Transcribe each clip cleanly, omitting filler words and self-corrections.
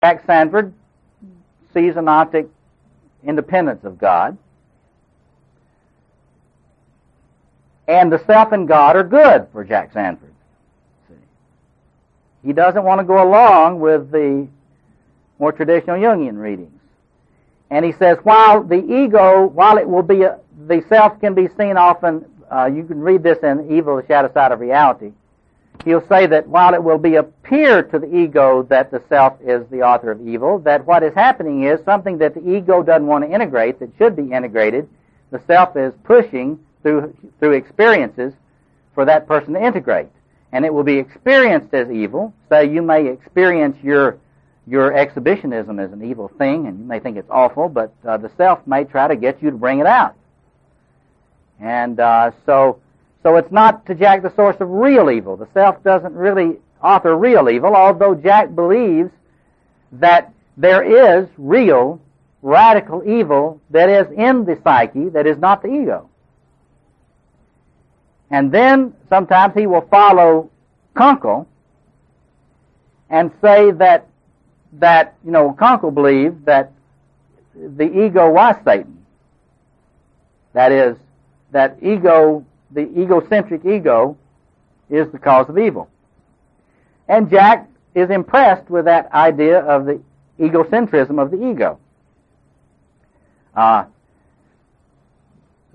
Jack Sanford sees a Gnostic independence of God, and the self and God are good for Jack Sanford. See? He doesn't want to go along with the more traditional Jungian readings. And he says, while the ego, while it will be, the self can be seen often, you can read this in Evil, the Shadow Side of Reality, he'll say that while it will be appear to the ego that the self is the author of evil, that what is happening is something that the ego doesn't want to integrate, that should be integrated, the self is pushing through experiences for that person to integrate. And it will be experienced as evil. So you may experience your exhibitionism as an evil thing, and you may think it's awful, but the self may try to get you to bring it out. And so it's not to Jack the source of real evil. The self doesn't really author real evil, although Jack believes that there is real, radical evil that is in the psyche that is not the ego. And then sometimes he will follow Kunkel and say that Kunkel believed that the ego was Satan. That is, that ego, the egocentric ego, is the cause of evil. And Jack is impressed with that idea of the egocentrism of the ego.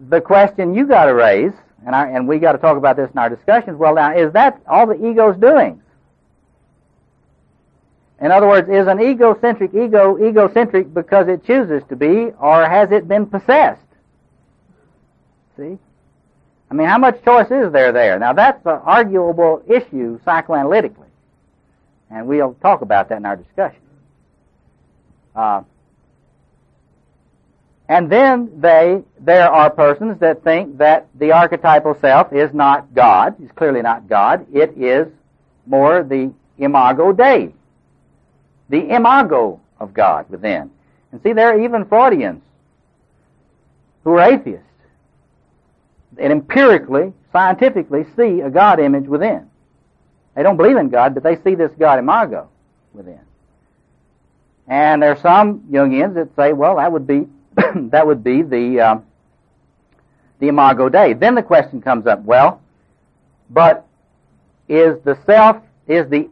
The question you got to raise, and we got to talk about this in our discussions, well, now, is that all the ego's doing? In other words, is an egocentric ego egocentric because it chooses to be, or has it been possessed? See? I mean, how much choice is there? Now, that's an arguable issue psychoanalytically, and we'll talk about that in our discussion. And then there are persons that think that the archetypal self is not God. It's clearly not God. It is more the imago Dei, the imago of God within. And see, there are even Freudians who are atheists and empirically, scientifically see a God image within. They don't believe in God, but they see this God imago within. And there are some Jungians that say, well, that would be the imago Dei. Then the question comes up, well, but is the self the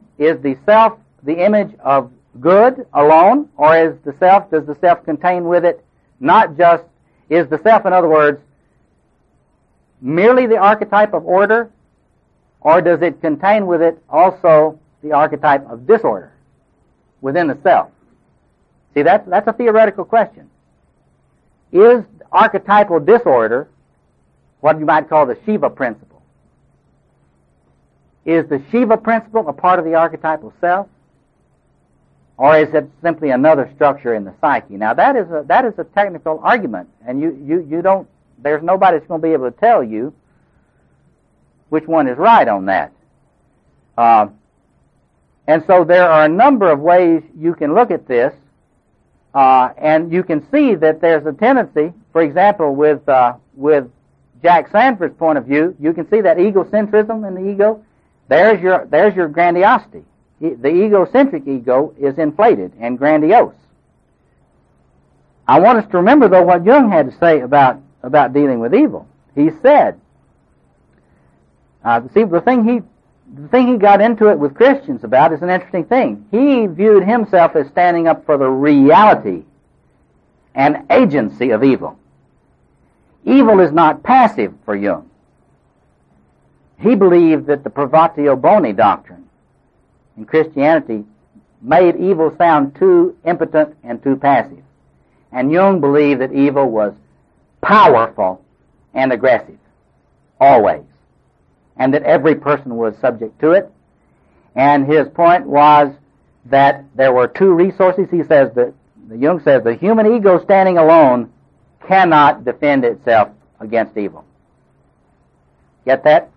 image of good alone, or does the self contain with it not just, is the self, in other words, merely the archetype of order, or does it contain with it also the archetype of disorder within the self? See, that's a theoretical question. Is archetypal disorder what you might call the Shiva principle? Is the Shiva principle a part of the archetypal self? Or is it simply another structure in the psyche? Now that is a technical argument, and you don't, there's nobody that's going to be able to tell you which one is right on that. And so there are a number of ways you can look at this, and you can see that there's a tendency, for example, with Jack Sanford's point of view, you can see that egocentrism in the ego. There's your grandiosity. The egocentric ego is inflated and grandiose. I want us to remember, though, what Jung had to say about dealing with evil. He said, see, the thing he got into it with Christians about is an interesting thing. He viewed himself as standing up for the reality and agency of evil. Evil is not passive for Jung. He believed that the privatio boni doctrine in Christianity made evil sound too impotent and too passive. And Jung believed that evil was powerful and aggressive, always, and that every person was subject to it. And his point was that there were two resources. He says that Jung says the human ego standing alone cannot defend itself against evil. Get that?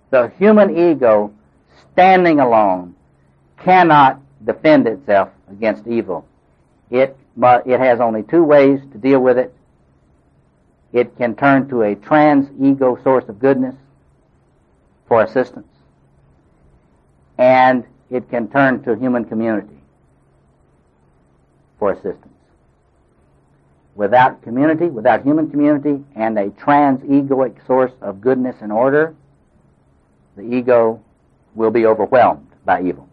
The human ego standing alone cannot defend itself against evil. It has only two ways to deal with it. It can turn to a trans-ego source of goodness for assistance, and it can turn to human community. for assistance. Without community, without human community, and a trans-egoic source of goodness and order, the ego will be overwhelmed by evil.